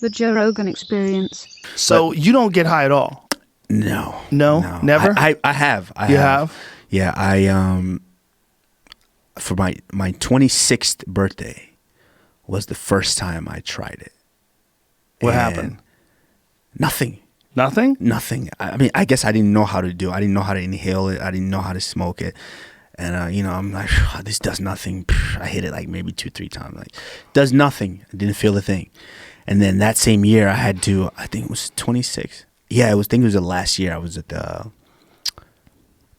The Joe Rogan Experience. So you don't get high at all? No. No? Never? I have. You have? Yeah, I for my 26th birthday was the first time I tried it. What happened? Nothing. Nothing? Nothing. I mean, I guess I didn't know how to do it. I didn't know how to inhale it. I didn't know how to smoke it. And, I'm like, this does nothing. I hit it like maybe 2-3 times. Like, does nothing. I didn't feel a thing. And then that same year, I had to, I think it was 26. Yeah, I think it was the last year I was at the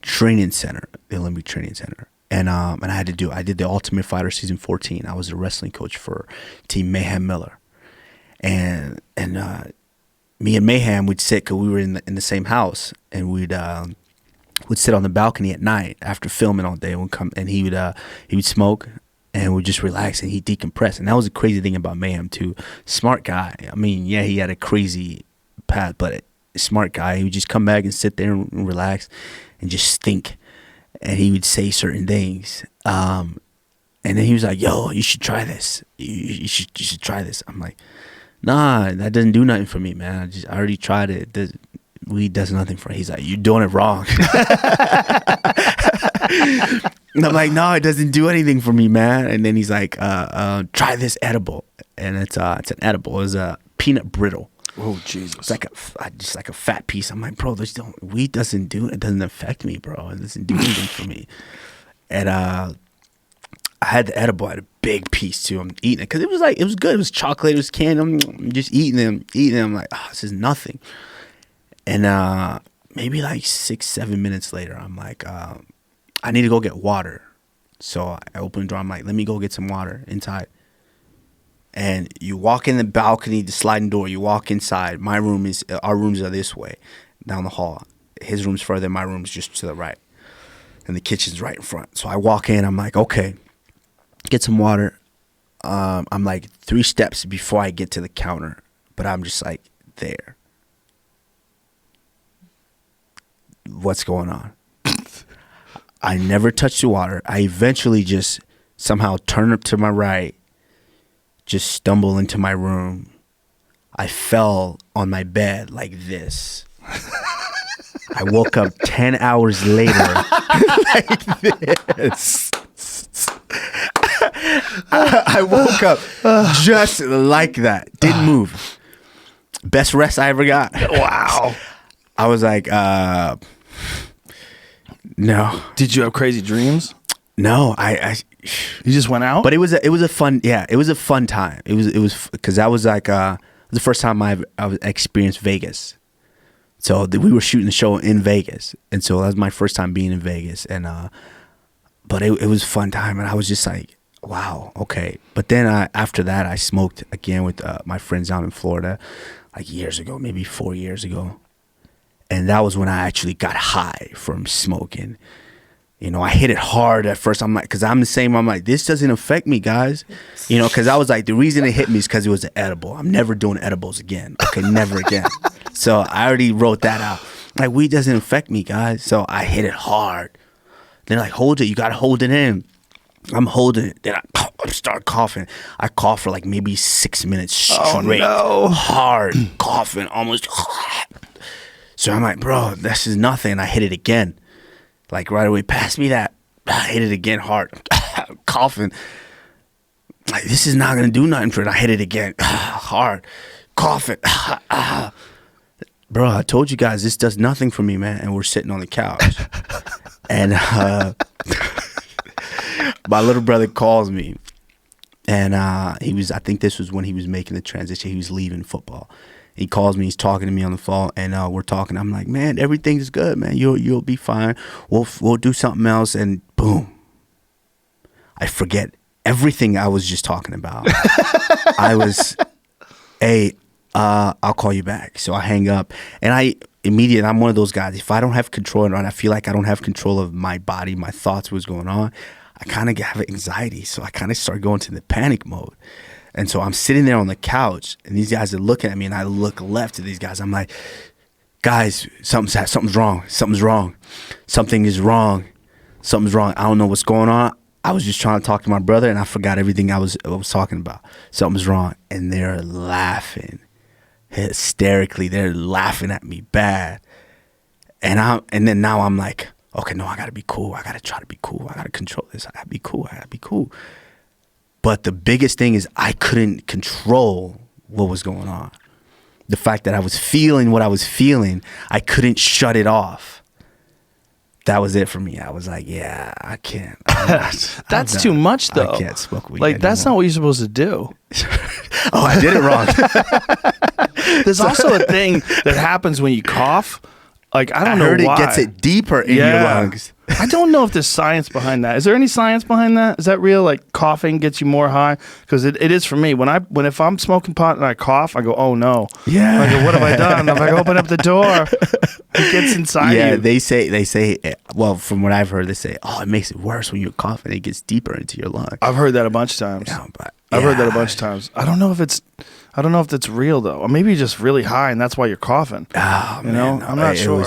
training center, the Olympic Training Center. And I did the Ultimate Fighter season 14. I was a wrestling coach for Team Mayhem Miller. And me and Mayhem would sit, because we were in the same house, and we'd sit on the balcony at night after filming all day, and he would smoke, and we'd just relax, and he'd decompress. And that was the crazy thing about Mayhem too. Smart guy. I mean, yeah, he had a crazy path, but a smart guy. He would just come back and sit there and relax and just think. And he would say certain things. And then he was like, yo, you should try this. You should try this. I'm like, nah, that doesn't do nothing for me, man. I already tried it. Weed does nothing for me. He's like, you're doing it wrong. And I'm like, no, it doesn't do anything for me, man. And then he's like, try this edible. And it's an edible. It's a peanut brittle. Oh, Jesus. It's like just like a fat piece. I'm like, bro, weed doesn't affect me, bro. It doesn't do anything for me. And I had the edible. I had a big piece too. I'm eating it because it was good. It was chocolate. It was candy. I'm just eating them. I'm like, this is nothing. And maybe like 6-7 minutes later, I'm like, I need to go get water. So I open the door. I'm like, let me go get some water inside. And you walk in the balcony, the sliding door. You walk inside. Our rooms are this way, down the hall. His room's further. My room's just to the right, and the kitchen's right in front. So I walk in. I'm like, okay, get some water. I'm like 3 steps before I get to the counter, but I'm just like there. What's going on? I never touched the water. I eventually just somehow turn up to my right, just stumble into my room. I fell on my bed like this. I woke up 10 hours later like this. I woke up just like that. Didn't move. Best rest I ever got. Wow. I was like, no. Did you have crazy dreams? No, You just went out? but it was a fun time. It was because that was like the first time I experienced Vegas. So we were shooting the show in Vegas, and so that was my first time being in Vegas. And but it was a fun time, and I was just like, wow, okay. But then after that, I smoked again with my friends down in Florida, like years ago, maybe 4 years ago. And that was when I actually got high from smoking. I hit it hard at first. I'm like, because I'm the same. I'm like, this doesn't affect me, guys. Because I was like, the reason it hit me is because it was an edible. I'm never doing edibles again. Okay, never again. So I already wrote that out. Like, weed doesn't affect me, guys. So I hit it hard. Then like, hold it. You got to hold it in. I'm holding it. Then I start coughing. I cough for like maybe 6 minutes straight. Oh, no. Hard coughing, almost. So I'm like, bro, this is nothing. I hit it again. Like right away, pass me that. I hit it again hard. Coughing. Like, this is not going to do nothing for it. I hit it again. Hard. Coughing. Bro, I told you guys this does nothing for me, man. And we're sitting on the couch. And my little brother calls me. And I think this was when he was making the transition. He was leaving football. He calls me. He's talking to me on the phone, and we're talking. I'm like, man, everything's good, man. You'll be fine. We'll do something else, and boom, I forget everything I was just talking about. I was, I'll call you back. So I hang up, and I'm one of those guys. If I don't have control, and I feel like I don't have control of my body, my thoughts, what's going on, I kind of have anxiety. So I kind of start going to the panic mode. And so I'm sitting there on the couch, and these guys are looking at me, and I look left to these guys. I'm like, guys, something's wrong. Something is wrong. Something's wrong. I don't know what's going on. I was just trying to talk to my brother, and I forgot everything I was talking about. Something's wrong. And they're laughing. hysterically. They're laughing at me bad. And then now I'm like, okay, no, I gotta be cool. I gotta try to be cool. I gotta control this. I gotta be cool. But the biggest thing is I couldn't control what was going on. The fact that I was feeling what I was feeling, I couldn't shut it off. That was it for me. I was like, yeah, I can't. That's too much, though. I can't smoke weed Like, that's not anymore. what you're supposed to do. Oh, I did it wrong. There's also a thing that happens when you cough. Like, I don't know heard why. it gets it deeper in your lungs. I don't know if there's science behind that. Is there any science behind that? Is that real? Like, coughing gets you more high? Because it is for me. If I'm smoking pot and I cough, I go, oh no. Yeah. I go, what have I done? If I open up the door, it gets inside you. Yeah, they say, well, from what I've heard, they say, oh, it makes it worse when you're coughing. It gets deeper into your lungs. I've heard that a bunch of times. Yeah, but I've heard that a bunch of times. I don't know if that's real though. Or maybe you're just really high and that's why you're coughing. Oh, you know, man, I'm not sure.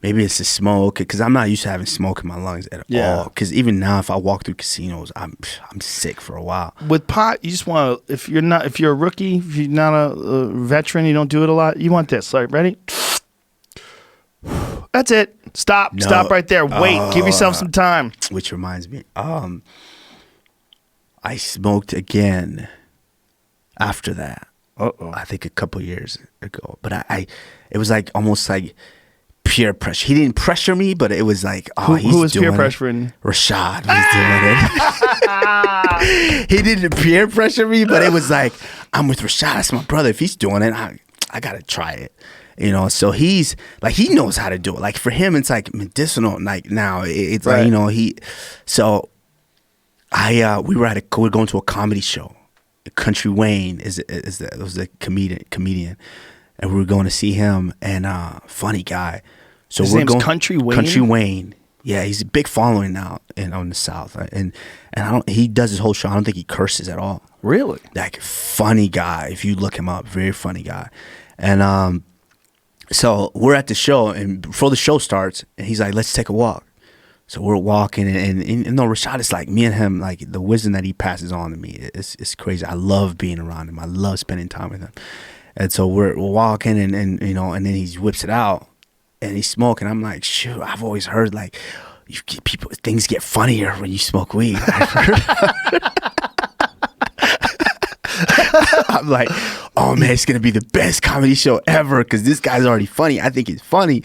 Maybe it's the smoke, because I'm not used to having smoke in my lungs at all. Because even now, if I walk through casinos, I'm sick for a while. With pot, you just want to. If you're a rookie, if you're not a Oh. veteran, you don't do it a lot. You want this. Like, ready? That's it. Stop. No. Stop right there. Wait. Give yourself some time. Which reminds me, I smoked again after that. Uh-oh. I think a couple years ago. But it was like almost like peer pressure. He didn't pressure me, but it was like, oh, Who was peer doing it. pressuring? Rashad was doing it. He didn't peer pressure me, but it was like, I'm with Rashad. That's my brother. If he's doing it, I gotta try it. You know, so he's like, he knows how to do it. Like for him, it's like medicinal. Like now, it's Right. like, you know, So we were going to a comedy show. Country Wayne was a comedian, and we were going to see him. And funny guy. So His name's Country Wayne? Country Wayne. Yeah, he's a big following now on the South, and he does his whole show. I don't think he curses at all. Really? Like funny guy. If you look him up, very funny guy. And so we're at the show, and before the show starts, and he's like, "Let's take a walk." So we're walking, and no, Rashad is like, me and him, like the wisdom that he passes on to me, it's crazy. I love being around him. I love spending time with him. And so we're walking, and you know, and then he whips it out, and he's smoking. I'm like, shoot, I've always heard like, things get funnier when you smoke weed. I'm like, oh man, it's gonna be the best comedy show ever because this guy's already funny. I think he's funny,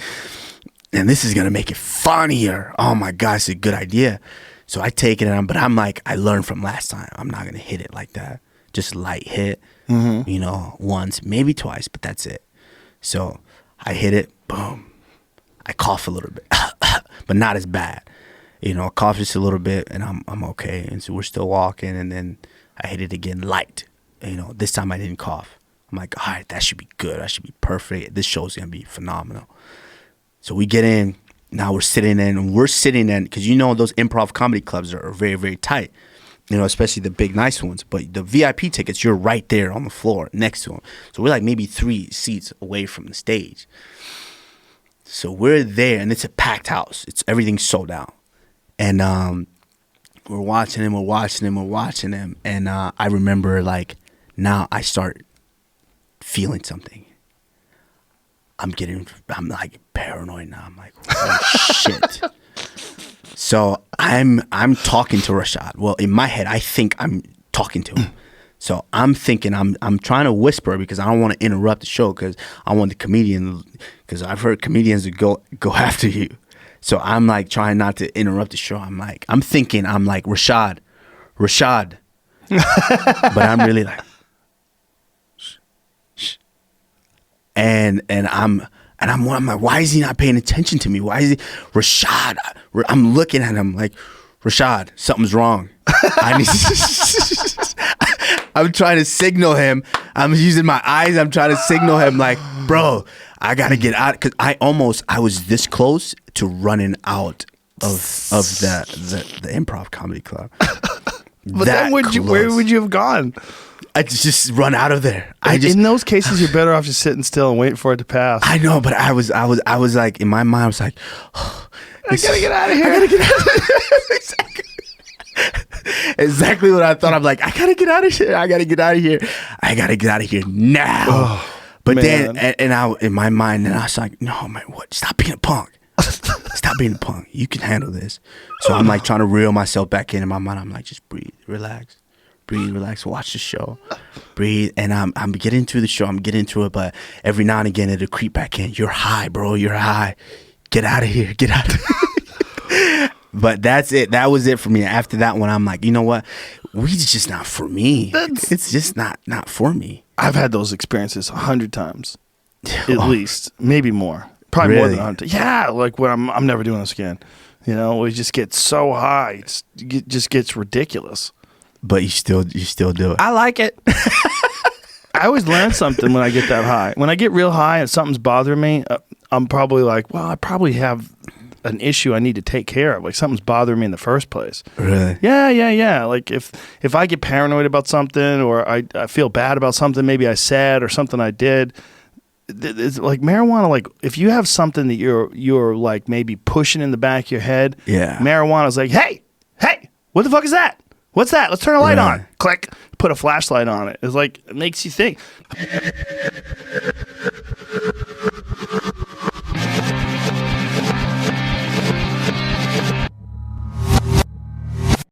and this is gonna make it funnier. Oh my god, it's a good idea. So I take it, but I'm like, I learned from last time. I'm not gonna hit it like that. Just light hit, you know, once, maybe twice, but that's it. So I hit it, boom. I cough a little bit, but not as bad. You know, I cough just a little bit, and I'm okay. And so we're still walking, and then I hit it again, light. You know, this time I didn't cough. I'm like, all right, that should be good. That should be perfect. This show's gonna be phenomenal. So we get in. Now we're sitting in, because you know those improv comedy clubs are very, very tight. You know, especially the big nice ones. But the VIP tickets, you're right there on the floor next to them. So we're like maybe 3 seats away from the stage. So we're there, and it's a packed house. Everything's sold out. And we're watching him, and I remember like now I start feeling something. I'm like paranoid now. I'm like, oh shit. So I'm talking to Rashad. Well, in my head, I think I'm talking to him. So I'm thinking I'm trying to whisper because I don't want to interrupt the show because I want the comedian, because I've heard comedians would go after you. So I'm like trying not to interrupt the show. I'm thinking Rashad. But I'm really like, shh. And I'm like, why is he not paying attention to me? Why is he Rashad? I'm looking at him like, Rashad, something's wrong. I'm trying to signal him. I'm using my eyes. I'm trying to signal him like, bro, I gotta get out, because I was this close to running out of the improv comedy club. But then where would you have gone? I just run out of there. In those cases, you're better off just sitting still and waiting for it to pass. I know, but I was like, in my mind, I was like, oh, I gotta get out of here. I gotta get out of here. Exactly what I thought. I'm like, I gotta get out of here. I gotta get out of here now. But Man. then, and I in my mind, and I was like, no, man, what? Stop being a punk. Stop being a punk. You can handle this. So I'm like trying to reel myself back in my mind. I'm like, just breathe, relax, watch the show, breathe. And I'm getting into the show. I'm getting into it, but every now and again it'll creep back in. You're high, bro. You're high. Get out of here. Get out of here. But that's it. That was it for me. After that one, I'm like, you know what? Weed's just not for me. It's just not for me. I've had those experiences 100 times, at least, maybe more. Probably more than 100. Yeah, like when I'm never doing this again. You know, we just get so high, it just gets ridiculous. But you still do it. I like it. I always learn something when I get that high. When I get real high and something's bothering me, I'm probably like, well, I probably have an issue I need to take care of. Like something's bothering me in the first place. Really? Yeah. Like if I get paranoid about something or I feel bad about something maybe I said or something I did, it's like marijuana. Like if you have something that you're like maybe pushing in the back of your head, Yeah. Marijuana's like, hey, what the fuck is that? What's that? Let's turn a light on. Click. Put a flashlight on it. It's like it makes you think.